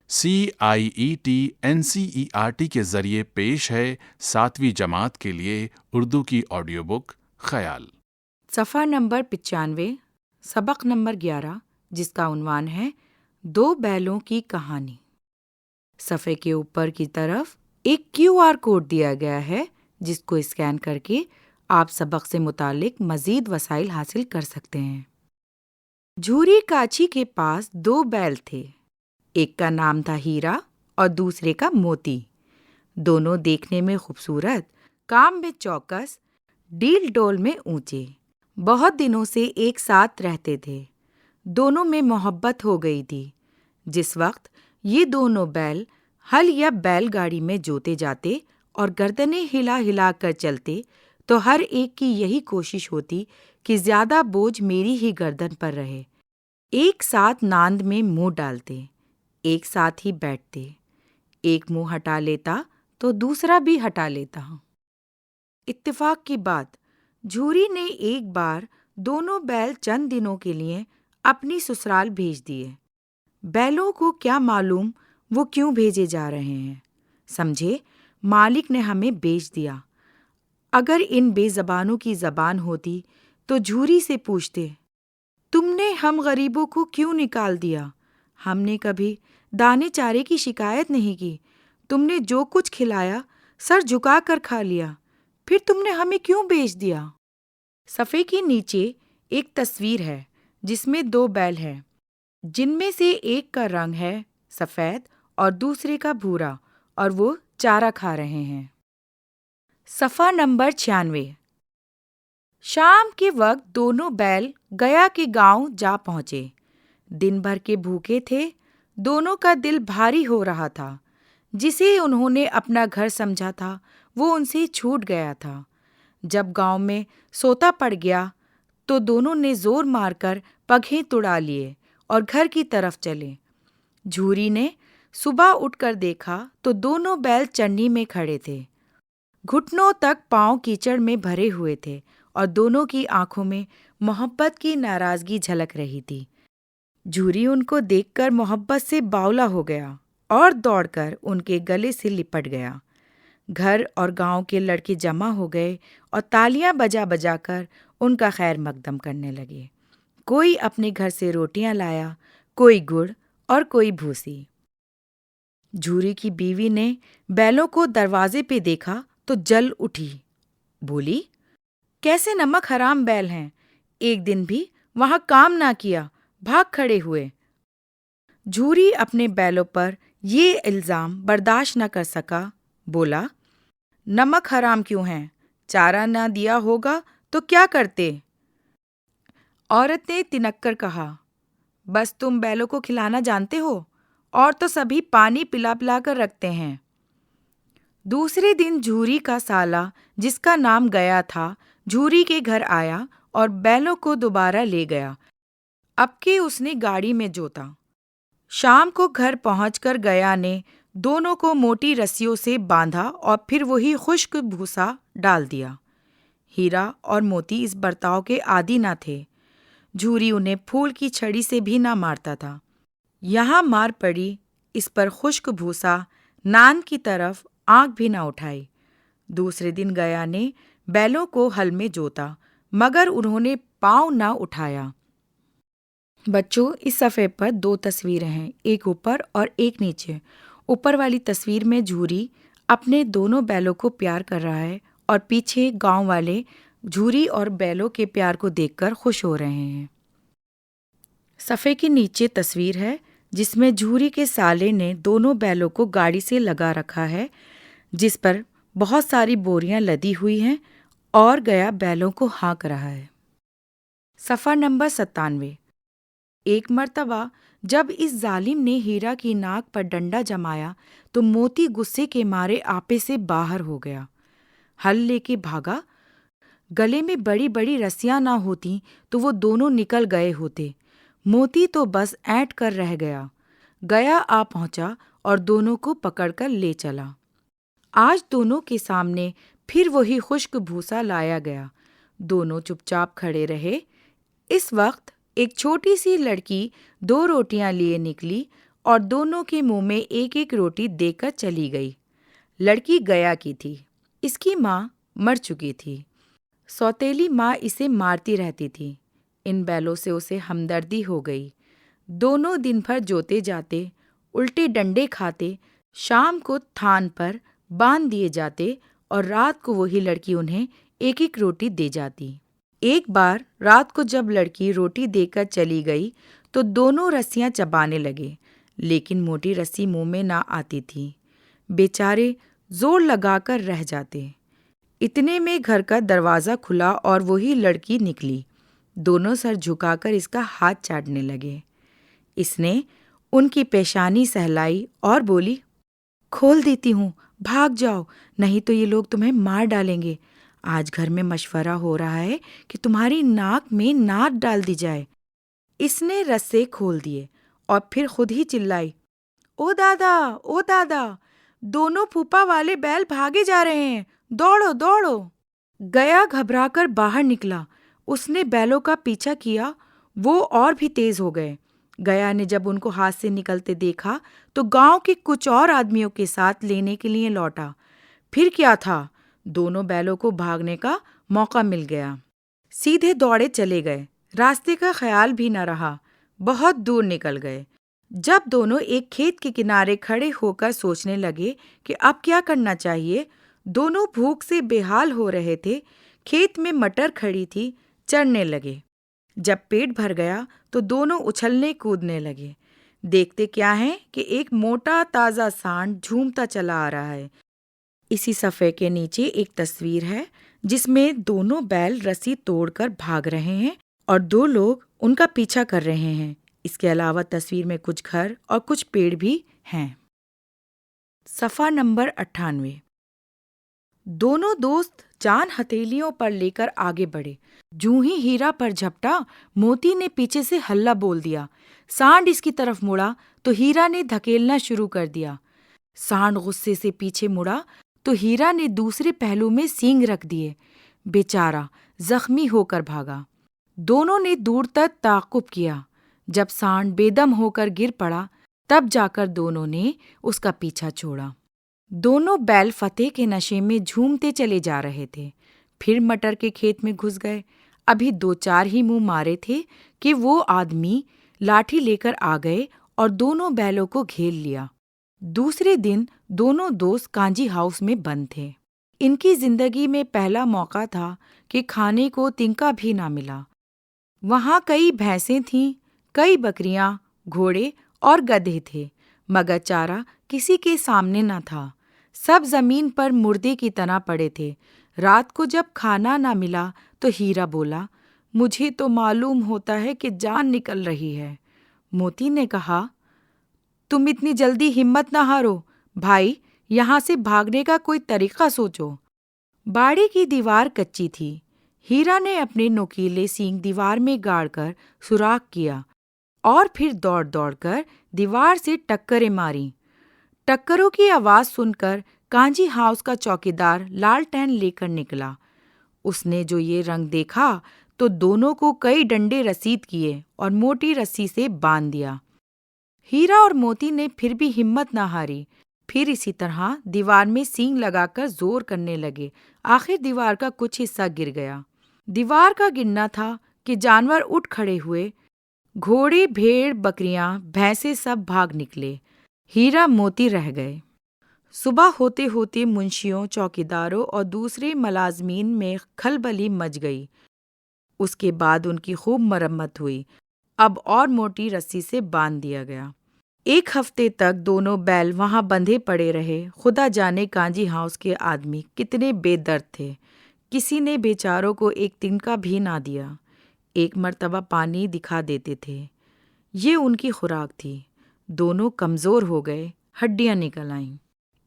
CIET NCERT کے ذریعے پیش ہے 7ویں جماعت کے لیے اردو کی آڈیو بک خیال۔ صفحہ نمبر 95، سبق نمبر 11، جس کا عنوان ہے 2 بیلوں کی کہانی۔ صفحے کے اوپر کی طرف ایک QR کوڈ دیا گیا ہے، جس کو اسکین کر کے آپ سبق سے متعلق مزید وسائل حاصل کر سکتے ہیں۔ جھوری کاچی کے پاس 2 بیل تھے، ایک کا نام تھا ہیرا اور دوسرے کا موتی۔ دونوں دیکھنے میں خوبصورت، کام میں چوکس، ڈیل ڈول میں اونچے، بہت دنوں سے ایک ساتھ رہتے تھے۔ دونوں میں محبت ہو گئی تھی۔ جس وقت یہ دونوں بیل ہل یا بیل گاڑی میں جوتے جاتے اور گردنیں ہلا ہلا کر چلتے تو ہر ایک کی یہی کوشش ہوتی کہ زیادہ بوجھ میری ہی گردن پر رہے۔ ایک ساتھ ناند میں منہ ڈالتے، ایک ساتھ ہی بیٹھتے، ایک منہ ہٹا لیتا تو دوسرا بھی ہٹا لیتا۔ اتفاق کی بات، جھوری نے ایک بار دونوں بیل چند دنوں کے لیے اپنی سسرال بھیج دیے۔ بیلوں کو کیا معلوم وہ کیوں بھیجے جا رہے ہیں؟ سمجھے مالک نے ہمیں بیچ دیا۔ اگر ان بے زبانوں کی زبان ہوتی تو جھوری سے پوچھتے، تم نے ہم غریبوں کو کیوں نکال دیا؟ ہم نے کبھی دانے چارے کی شکایت نہیں کی، تم نے جو کچھ کھلایا سر جھکا کر کھا لیا، پھر تم نے ہمیں کیوں بیچ دیا؟ صفحے کے نیچے ایک تصویر ہے جس میں 2 بیل ہیں، جن میں سے ایک کا رنگ ہے سفید اور دوسرے کا بھورا، اور وہ چارہ کھا رہے ہیں۔ صفحہ نمبر 96، شام کے وقت دونوں بیل گیا کے گاؤں جا پہنچے۔ دن بھر کے بھوکے تھے، دونوں کا دل بھاری ہو رہا تھا۔ جسے انہوں نے اپنا گھر سمجھا تھا وہ ان سے چھوٹ گیا تھا۔ جب گاؤں میں سوتا پڑ گیا تو دونوں نے زور مار کر پگھیں توڑا لیے اور گھر کی طرف چلے۔ جھوری نے صبح اٹھ کر دیکھا تو دونوں بیل چنی میں کھڑے تھے، گھٹنوں تک پاؤں کیچڑ میں بھرے ہوئے تھے اور دونوں کی آنکھوں میں محبت کی ناراضگی جھلک رہی تھی۔ جھوری ان کو دیکھ کر محبت سے باولا ہو گیا اور دوڑ کر ان کے گلے سے لپٹ گیا۔ گھر اور گاؤں کے لڑکے جمع ہو گئے اور تالیاں بجا بجا کر ان کا خیر مقدم کرنے لگے۔ کوئی اپنے گھر سے روٹیاں لایا، کوئی گڑ اور کوئی بھوسی۔ جھوری کی بیوی نے بیلوں کو دروازے پہ دیکھا تو جل اٹھی، بولی، کیسے نمک حرام بیل ہیں، ایک دن بھی وہاں کام نہ کیا، بھاگ کھڑے ہوئے۔ جھوری اپنے بیلوں پر یہ الزام برداشت نہ کر سکا، بولا، نمک حرام کیوں ہیں؟ چارہ نہ دیا ہوگا تو کیا کرتے؟ عورت نے تنک کر کہا، بس تم بیلوں کو کھلانا جانتے ہو، اور تو سبھی پانی پلا پلا کر رکھتے ہیں۔ دوسرے دن جھوری کا سالا، جس کا نام گیا تھا، جھوری کے گھر آیا اور بیلوں کو دوبارہ لے گیا، اب کہ اس نے گاڑی میں جوتا۔ شام کو گھر پہنچ کر گیا نے دونوں کو موٹی رسیوں سے باندھا اور پھر وہی خشک بھوسا ڈال دیا۔ ہیرا اور موتی اس برتاؤ کے عادی نہ تھے۔ جھوری انہیں پھول کی چھڑی سے بھی نہ مارتا تھا۔ یہاں مار پڑی، اس پر خشک بھوسا ناند کی طرف آنکھ بھی نہ اٹھائی۔ دوسرے دن گیا نے بیلوں کو ہل میں جوتا، مگر انہوں نے پاؤں نہ اٹھایا۔ بچوں، اس صفحے پر 2 تصویریں ہیں، ایک اوپر اور ایک نیچے۔ اوپر والی تصویر میں جھوری اپنے دونوں بیلوں کو پیار کر رہا ہے اور پیچھے گاؤں والے جھوری اور بیلوں کے پیار کو دیکھ کر خوش ہو رہے ہیں۔ صفحے کے نیچے تصویر ہے جس میں جھوری کے سالے نے دونوں بیلوں کو گاڑی سے لگا رکھا ہے، جس پر بہت ساری بوریاں لدی ہوئی ہیں، اور گیا بیلوں کو ہانک رہا ہے۔ صفحہ نمبر 97، ایک مرتبہ جب اس ظالم نے ہیرا کی ناک پر ڈنڈا جمایا تو موتی غصے کے مارے آپے سے باہر ہو گیا۔ ہل لے کے بھاگا، گلے میں بڑی بڑی رسیاں نہ ہوتی تو وہ دونوں نکل گئے ہوتے۔ موتی تو بس اینٹ کر رہ گیا۔ گیا آ پہنچا اور دونوں کو پکڑ کر لے چلا۔ آج دونوں کے سامنے پھر وہی خشک بھوسا لایا گیا۔ دونوں چپ چاپ کھڑے رہے۔ اس وقت ایک چھوٹی سی لڑکی 2 روٹیاں لیے نکلی اور دونوں کے منہ میں ایک ایک روٹی دے کر چلی گئی۔ لڑکی گیا کی تھی، اس کی ماں مر چکی تھی۔ سوتیلی ماں اسے مارتی رہتی تھی۔ ان بیلوں سے اسے ہمدردی ہو گئی۔ دونوں دن بھر جوتے جاتے، الٹے ڈنڈے کھاتے، شام کو تھان پر باندھ دیے جاتے اور رات کو وہی لڑکی انہیں ایک ایک روٹی دے جاتی۔ ایک بار رات کو جب لڑکی روٹی دے کر چلی گئی تو دونوں رسیاں چبانے لگے، لیکن موٹی رسی منہ میں نہ آتی تھی۔ بیچارے زور لگا کر رہ جاتے۔ اتنے میں گھر کا دروازہ کھلا اور وہی لڑکی نکلی۔ دونوں سر جھکا کر اس کا ہاتھ چاٹنے لگے۔ اس نے ان کی پیشانی سہلائی اور بولی، کھول دیتی ہوں، بھاگ جاؤ، نہیں تو یہ لوگ تمہیں مار ڈالیں گے۔ آج گھر میں مشورہ ہو رہا ہے کہ تمہاری ناک میں ناک ڈال دی جائے۔ اس نے رسے کھول دیے اور پھر خود ہی چلائی، او دادا، او دادا، دونوں پھوپا والے بیل بھاگے جا رہے ہیں، دوڑو دوڑو۔ گیا گھبرا کر باہر نکلا۔ اس نے بیلوں کا پیچھا کیا، وہ اور بھی تیز ہو گئے۔ گیا نے جب ان کو ہاتھ سے نکلتے دیکھا تو گاؤں کے کچھ اور آدمیوں کے ساتھ لینے کے لیے لوٹا۔ پھر کیا تھا، دونوں بیلوں کو بھاگنے کا موقع مل گیا۔ سیدھے دوڑے چلے گئے، راستے کا خیال بھی نہ رہا، بہت دور نکل گئے۔ جب دونوں ایک کھیت کے کنارے کھڑے ہو کر سوچنے لگے کہ اب کیا کرنا چاہیے، دونوں بھوک سے بے حال ہو رہے تھے۔ کھیت میں مٹر کھڑی تھی، چڑھنے لگے۔ جب پیٹ بھر گیا تو دونوں اچھلنے کودنے لگے۔ دیکھتے کیا ہیں کہ ایک موٹا تازہ سانڈ جھومتا چلا آ رہا ہے۔ اسی صفحے کے نیچے ایک تصویر ہے جس میں دونوں بیل رسی توڑ کر بھاگ رہے ہیں اور دو لوگ ان کا پیچھا کر رہے ہیں۔ اس کے علاوہ تصویر میں کچھ گھر اور کچھ پیڑ بھی ہیں۔ صفحہ نمبر 98۔ دونوں دوست جان ہتھیلیوں پر لے کر آگے بڑھے۔ جوں ہی ہیرا پر جھپٹا، موتی نے پیچھے سے ہلہ بول دیا۔ سانڈ اس کی طرف مڑا تو ہیرا نے دھکیلنا شروع کر دیا۔ سانڈ غصے سے پیچھے مڑا تو ہیرا نے دوسرے پہلو میں سینگ رکھ دیے۔ بیچارہ زخمی ہو کر بھاگا۔ دونوں نے دور تک تعاقب کیا۔ جب سانڈ بے دم ہو کر گر پڑا تب جا کر دونوں نے اس کا پیچھا چھوڑا۔ دونوں بیل فتح کے نشے میں جھومتے چلے جا رہے تھے۔ پھر مٹر کے کھیت میں گھس گئے۔ ابھی 2-4 ہی منہ مارے تھے کہ وہ آدمی لاٹھی لے کر آ گئے اور دونوں بیلوں کو گھیر لیا۔ دوسرے دن دونوں دوست کانجی ہاؤس میں بند تھے۔ ان کی زندگی میں پہلا موقع تھا کہ کھانے کو تنکا بھی نہ ملا۔ وہاں کئی بھینسیں تھیں، کئی بکریاں، گھوڑے اور گدھے تھے، مگر چارہ کسی کے سامنے نہ تھا۔ سب زمین پر مردے کی طرح پڑے تھے۔ رات کو جب کھانا نہ ملا تو ہیرا بولا، مجھے تو معلوم ہوتا ہے کہ جان نکل رہی ہے۔ موتی نے کہا، تم اتنی جلدی ہمت نہ ہارو، بھائی، یہاں سے بھاگنے کا کوئی طریقہ سوچو۔ باڑی کی دیوار کچی تھی۔ ہیرا نے اپنے نوکیلے سینگ دیوار میں گاڑ کر سوراخ کیا اور پھر دوڑ دوڑ کر دیوار سے ٹکریں ماریں۔ ٹکروں کی آواز سن کر کانجی ہاؤس کا چوکیدار لالٹین لے کر نکلا۔ اس نے جو یہ رنگ دیکھا تو دونوں کو کئی ڈنڈے رسید کیے اور موٹی رسی سے باندھ دیا۔ ہیرا اور موتی نے پھر بھی ہمت نہ ہاری۔ پھر اسی طرح دیوار میں سینگ لگا کر زور کرنے لگے۔ آخر دیوار کا کچھ حصہ گر گیا۔ دیوار کا گرنا تھا کہ جانور اٹھ کھڑے ہوئے۔ گھوڑے، بھیڑ، بکریاں، بھینسیں سب بھاگ نکلے۔ ہیرا موتی رہ گئے۔ صبح ہوتے ہوتے منشیوں، چوکیداروں اور دوسرے ملازمین میں کھلبلی مچ گئی۔ اس کے بعد ان کی خوب مرمت ہوئی۔ اب اور موٹی رسی سے باندھ دیا گیا۔ 1 ہفتے تک دونوں بیل وہاں بندھے پڑے رہے۔ خدا جانے کانجی ہاؤس کے آدمی کتنے بے درد تھے۔ کسی نے بیچاروں کو ایک تنکا بھی نہ دیا۔ ایک مرتبہ پانی دکھا دیتے تھے، یہ ان کی خوراک تھی۔ دونوں کمزور ہو گئے، ہڈیاں نکل آئیں۔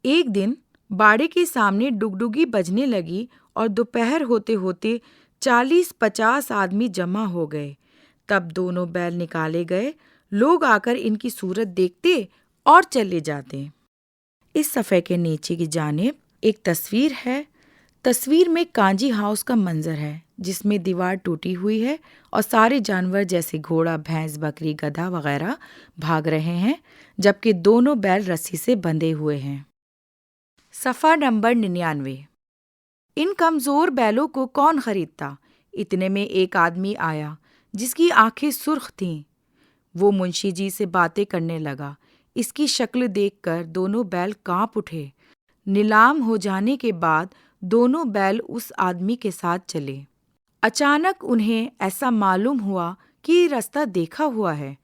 ایک دن باڑے کے سامنے ڈگڈگی بجنے لگی اور دوپہر ہوتے ہوتے 40-50 آدمی جمع ہو گئے۔ تب دونوں بیل نکالے گئے۔ لوگ آ کر ان کی صورت دیکھتے اور چلے جاتے۔ اس صفحے کے نیچے کی جانب ایک تصویر ہے۔ تصویر میں کانجی ہاؤس کا منظر ہے جس میں دیوار ٹوٹی ہوئی ہے اور سارے جانور جیسے گھوڑا، بھینس، بکری، گدھا وغیرہ بھاگ رہے ہیں جبکہ دونوں بیل رسی سے بندھے ہوئے ہیں۔ صفحہ نمبر 99۔ ان کمزور بیلوں کو کون خریدتا؟ اتنے میں ایک آدمی آیا جس کی آنکھیں سرخ تھیں۔ وہ منشی جی سے باتیں کرنے لگا۔ اس کی شکل دیکھ کر دونوں بیل کانپ اٹھے۔ نیلام ہو جانے کے بعد دونوں بیل اس آدمی کے ساتھ چلے۔ اچانک انہیں ایسا معلوم ہوا کہ یہ رستہ دیکھا ہوا ہے۔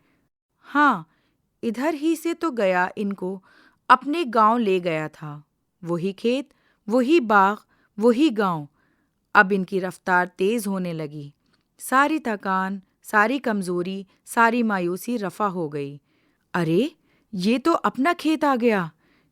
ہاں، ادھر ہی سے تو گیا، ان کو اپنے گاؤں لے گیا تھا۔ وہی کھیت، وہی باغ، وہی گاؤں۔ اب ان کی رفتار تیز ہونے لگی۔ ساری تھکان، ساری کمزوری، ساری مایوسی رفع ہو گئی۔ ارے، یہ تو اپنا کھیت آ گیا،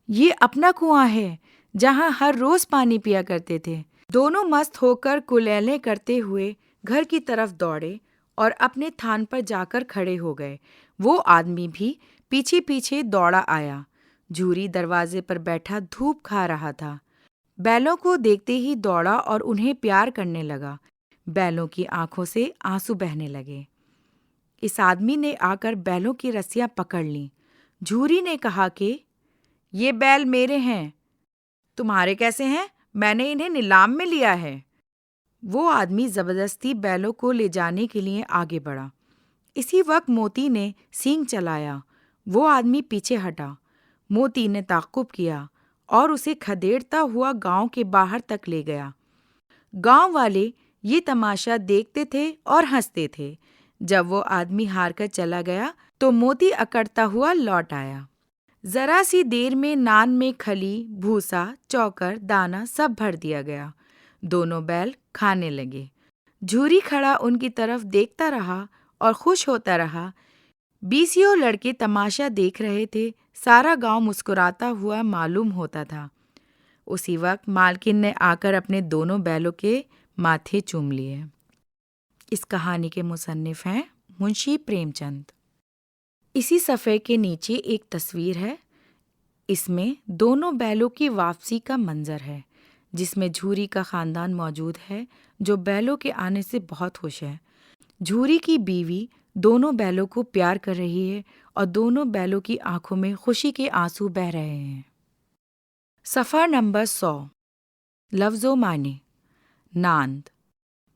یہ اپنا کنواں ہے جہاں ہر روز پانی پیا کرتے تھے۔ دونوں مست ہو کر کلیلیں کرتے ہوئے گھر کی طرف دوڑے اور اپنے تھان پر جا کر کھڑے ہو گئے۔ وہ آدمی بھی پیچھے پیچھے دوڑا آیا۔ جھوری دروازے پر بیٹھا دھوپ کھا رہا تھا۔ بیلوں کو دیکھتے ہی دوڑا اور انہیں پیار کرنے لگا۔ بیلوں کی آنکھوں سے آنسو بہنے لگے۔ اس آدمی نے آ کر بیلوں کی رسیاں پکڑ لیں۔ جھوری نے کہا کہ یہ بیل میرے ہیں۔ تمہارے کیسے ہیں؟ میں نے انہیں نیلام میں لیا ہے۔ وہ آدمی زبردستی بیلوں کو لے جانے کے لیے آگے بڑھا۔ اسی وقت موتی نے سینگ چلایا۔ وہ آدمی پیچھے ہٹا۔ موتی نے تعقب کیا اور اسے کھدیڑتا ہوا گاؤں کے باہر تک لے گیا۔ گاؤں والے یہ تماشا دیکھتے تھے اور ہنستے تھے۔ جب وہ آدمی ہار کر چلا گیا تو موتی اکڑتا ہوا لوٹ آیا۔ ذرا سی دیر میں نان میں کھلی، بھوسا، چوکر، دانا سب بھر دیا گیا۔ دونوں بیل کھانے لگے۔ جھوری کھڑا ان کی طرف دیکھتا رہا اور خوش ہوتا رہا۔ 20 لڑکے تماشا دیکھ رہے تھے۔ سارا گاؤں مسکراتا ہوا معلوم ہوتا تھا۔ اسی وقت مالکن نے آ کر اپنے دونوں بیلوں کے ماتھے چوم لیے۔ اس کہانی کے مصنف ہیں منشی پریم چند۔ اسی صفحے کے نیچے ایک تصویر ہے۔ اس میں دونوں بیلوں کی واپسی کا منظر ہے، جس میں جھوری کا خاندان موجود ہے جو بیلوں کے آنے سے بہت خوش ہے۔ جھوری کی بیوی دونوں بیلوں کو پیار کر رہی ہے اور دونوں بیلوں کی آنکھوں میں خوشی کے آنسو بہہ رہے ہیں۔ صفحہ نمبر 100۔ لفظ و معنی۔ ناند،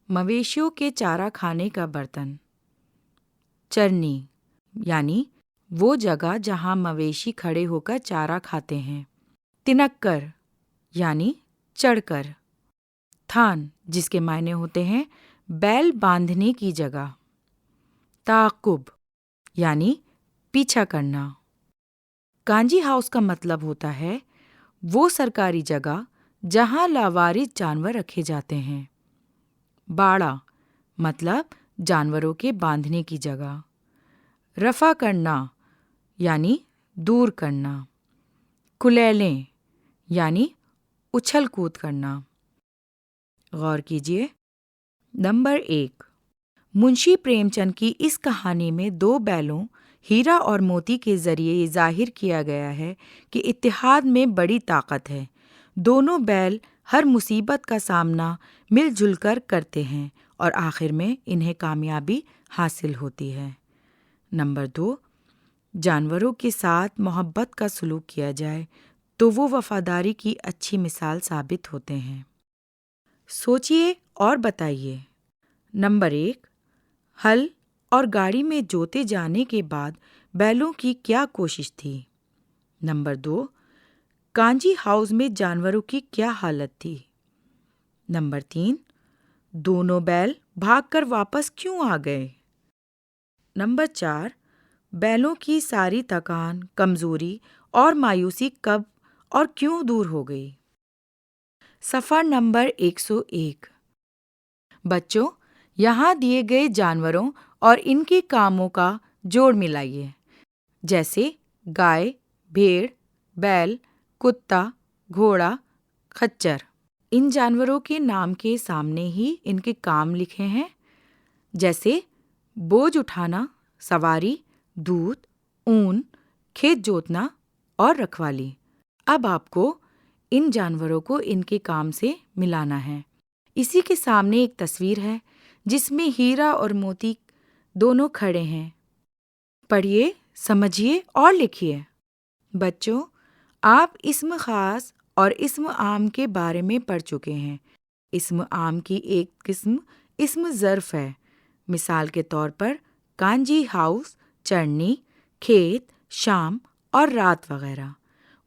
مویشیوں کے چارہ کھانے کا برتن۔ چرنی، یعنی وہ جگہ جہاں مویشی کھڑے ہو کر چارہ کھاتے ہیں۔ تنکر، یعنی چڑھ کر۔ تھان، جس کے معنی ہوتے ہیں بیل باندھنے کی جگہ۔ تعقب، یعنی پیچھا کرنا۔ کانجی ہاؤس کا مطلب ہوتا ہے وہ سرکاری جگہ جہاں لاوارث جانور رکھے جاتے ہیں۔ باڑہ، مطلب جانوروں کے باندھنے کی جگہ۔ رفع کرنا، یعنی دور کرنا۔ کلیلیں، یعنی اچھل کود کرنا۔ غور کیجیے۔ نمبر 1، منشی پریم چند کی اس کہانی میں 2 بیلوں ہیرا اور موتی کے ذریعے یہ ظاہر کیا گیا ہے کہ اتحاد میں بڑی طاقت ہے۔ دونوں بیل ہر مصیبت کا سامنا مل جل کر کرتے ہیں اور آخر میں انہیں کامیابی حاصل ہوتی ہے۔ نمبر 2، جانوروں کے ساتھ محبت کا سلوک کیا جائے تو وہ وفاداری کی اچھی مثال ثابت ہوتے ہیں۔ سوچئے اور بتائیے۔ نمبر 1، ہل اور گاڑی میں جوتے جانے کے بعد بیلوں کی کیا کوشش تھی؟ نمبر 2، کانجی ہاؤس میں جانوروں کی کیا حالت تھی؟ نمبر 3، دونوں بیل بھاگ کر واپس کیوں آ گئے؟ نمبر 4، بیلوں کی ساری تھکان، کمزوری اور مایوسی کب اور کیوں دور ہو گئی؟ صفحہ نمبر 101۔ بچوں، یہاں دیے گئے جانوروں اور ان کے کاموں کا جوڑ ملائیے، جیسے گائے، بھیڑ، بیل، کتا، گھوڑا، خچر۔ ان جانوروں کے نام کے سامنے ہی ان کے کام لکھے ہیں، جیسے بوجھ اٹھانا، سواری، دودھ، اون، کھیت جوتنا اور رکھوالی۔ اب آپ کو ان جانوروں کو ان کے کام سے ملانا ہے۔ اسی کے سامنے ایک تصویر ہے جس میں ہیرا اور موتی دونوں کھڑے ہیں۔ پڑھیے، سمجھیے اور لکھیے۔ بچوں، آپ اسم خاص اور اسم عام کے بارے میں پڑھ چکے ہیں۔ اسم عام کی ایک قسم اسم ظرف ہے۔ مثال کے طور پر کانجی ہاؤس، چڑھنی، کھیت، شام اور رات وغیرہ۔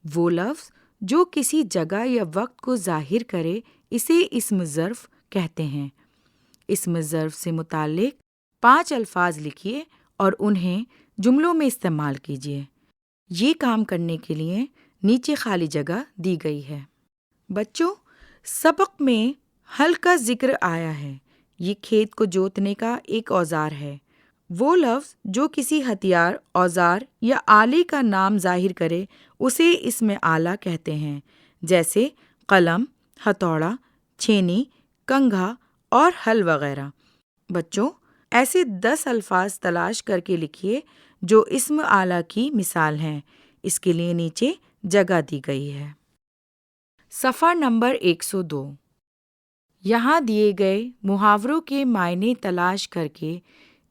وہ لفظ جو کسی جگہ یا وقت کو ظاہر کرے اسے اسم ظرف کہتے ہیں۔ اسم ظرف سے متعلق 5 الفاظ لکھیے اور انہیں جملوں میں استعمال کیجیے۔ یہ کام کرنے کے لیے نیچے خالی جگہ دی گئی ہے۔ بچوں، سبق میں ہل کا ذکر آیا ہے۔ یہ کھیت کو جوتنے کا ایک اوزار ہے۔ وہ لفظ جو کسی ہتھیار، اوزار یا آلے کا نام ظاہر کرے اسے اسم آلہ کہتے ہیں، جیسے قلم، ہتھوڑا، چھینی، کنگھا اور ہل وغیرہ۔ بچوں، ایسے 10 الفاظ تلاش کر کے لکھیے جو اسم آلہ کی مثال ہیں۔ اس کے لیے نیچے جگہ دی گئی ہے۔ صفحہ نمبر 102۔ یہاں دیے گئے محاوروں کے معنی تلاش کر کے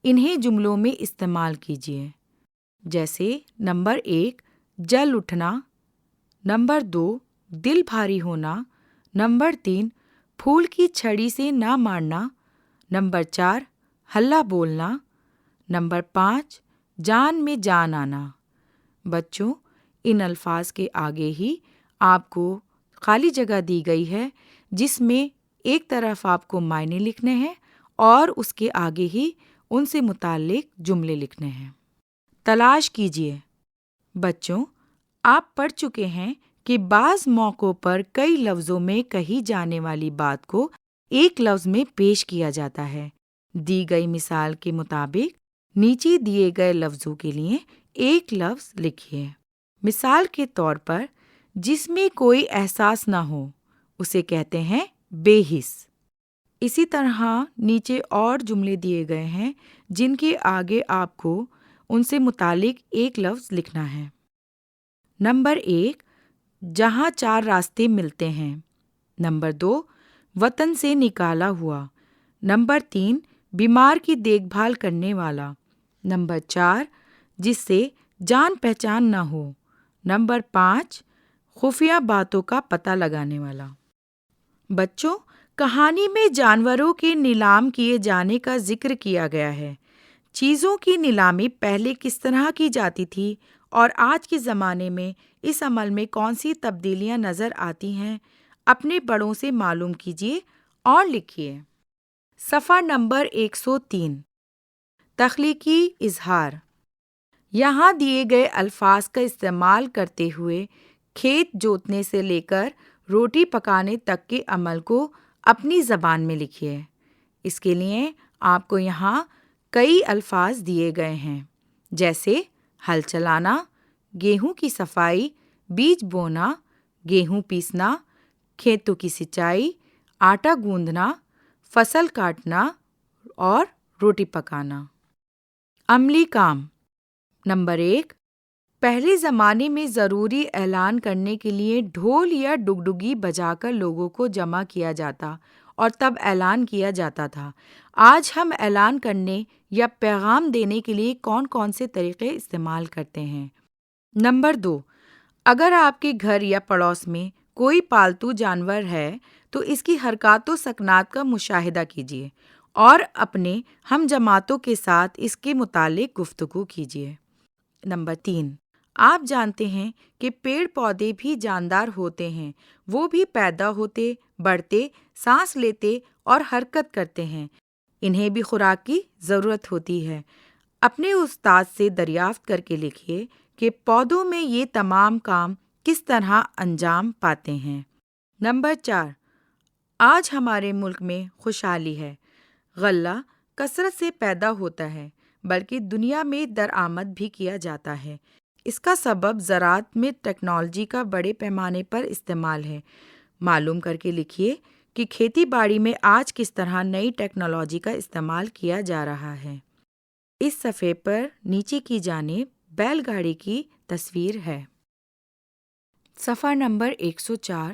انہیں جملوں میں استعمال کیجیے، جیسے نمبر 1 جل اٹھنا، نمبر 2 دل بھاری ہونا، نمبر 3 پھول کی چھڑی سے نہ مارنا، نمبر 4 ہلّا بولنا، نمبر 5 جان میں جان آنا۔ بچوں، ان الفاظ کے آگے ہی آپ کو خالی جگہ دی گئی ہے جس میں ایک طرف آپ کو معنی لکھنے ہیں اور اس کے آگے ہی ان سے متعلق جملے لکھنے ہیں۔ تلاش کیجیے۔ بچوں، آپ پڑھ چکے ہیں کہ بعض موقعوں پر کئی لفظوں میں کہی جانے والی بات کو ایک لفظ میں پیش کیا جاتا ہے۔ دی گئی مثال کے مطابق نیچے دیے گئے لفظوں کے لیے ایک لفظ لکھیے۔ مثال کے طور پر جس میں کوئی احساس نہ ہو اسے کہتے ہیں بے حس۔ اسی طرح نیچے اور جملے دیے گئے ہیں جن کے آگے آپ کو ان سے متعلق ایک لفظ لکھنا ہے۔ نمبر 1 جہاں 4 راستے ملتے ہیں، نمبر 2 وطن سے نکالا ہوا، نمبر 3 بیمار کی دیکھ بھال کرنے والا، نمبر 4 جس سے جان پہچان نہ ہو، نمبر 5 خفیہ باتوں کا پتہ لگانے والا۔ بچوں، کہانی میں جانوروں کے نیلام کیے جانے کا ذکر کیا گیا ہے۔ چیزوں کی نیلامی پہلے کس طرح کی جاتی تھی اور آج کے زمانے میں اس عمل میں کون سی تبدیلیاں نظر آتی ہیں، اپنے بڑوں سے معلوم کیجیے اور لکھیے۔ صفحہ نمبر 103۔ تخلیقی اظہار۔ یہاں دیے گئے الفاظ کا استعمال کرتے ہوئے کھیت جوتنے سے لے کر روٹی پکانے تک کے عمل کو اپنی زبان میں لکھیے۔ اس کے لیے آپ کو یہاں کئی الفاظ دیے گئے ہیں، جیسے ہل چلانا، گیہوں کی صفائی، بیج بونا، گیہوں پیسنا، کھیتوں کی سینچائی، آٹا گوندھنا، فصل کاٹنا اور روٹی پکانا۔ عملی کام۔ نمبر 1 پہلے زمانے میں ضروری اعلان کرنے کے لیے ڈھول یا ڈگڈگی بجا کر لوگوں کو جمع کیا جاتا اور تب اعلان کیا جاتا تھا۔ آج ہم اعلان کرنے یا پیغام دینے کے لیے کون کون سے طریقے استعمال کرتے ہیں؟ نمبر 2 اگر آپ کے گھر یا پڑوس میں کوئی پالتو جانور ہے تو اس کی حرکات و سکنات کا مشاہدہ کیجیے اور اپنے ہم جماعتوں کے ساتھ اس کے متعلق گفتگو کیجیے۔ نمبر 3 آپ جانتے ہیں کہ پیڑ پودے بھی جاندار ہوتے ہیں، وہ بھی پیدا ہوتے، بڑھتے، سانس لیتے اور حرکت کرتے ہیں، انہیں بھی خوراک کی ضرورت ہوتی ہے۔ اپنے استاد سے دریافت کر کے لکھیے کہ پودوں میں یہ تمام کام کس طرح انجام پاتے ہیں۔ نمبر 4 آج ہمارے ملک میں خوشحالی ہے۔ غلہ کثرت سے پیدا ہوتا ہے، بلکہ دنیا میں درآمد بھی کیا جاتا ہے۔ اس کا سبب زراعت میں ٹیکنالوجی کا بڑے پیمانے پر استعمال ہے۔ معلوم کر کے لکھیے کہ کھیتی باڑی میں آج کس طرح نئی ٹیکنالوجی کا استعمال کیا جا رہا ہے۔ اس صفحے پر نیچے کی جانب بیل گاڑی کی تصویر ہے۔ صفحہ نمبر 104۔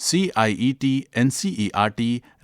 CIET NCERT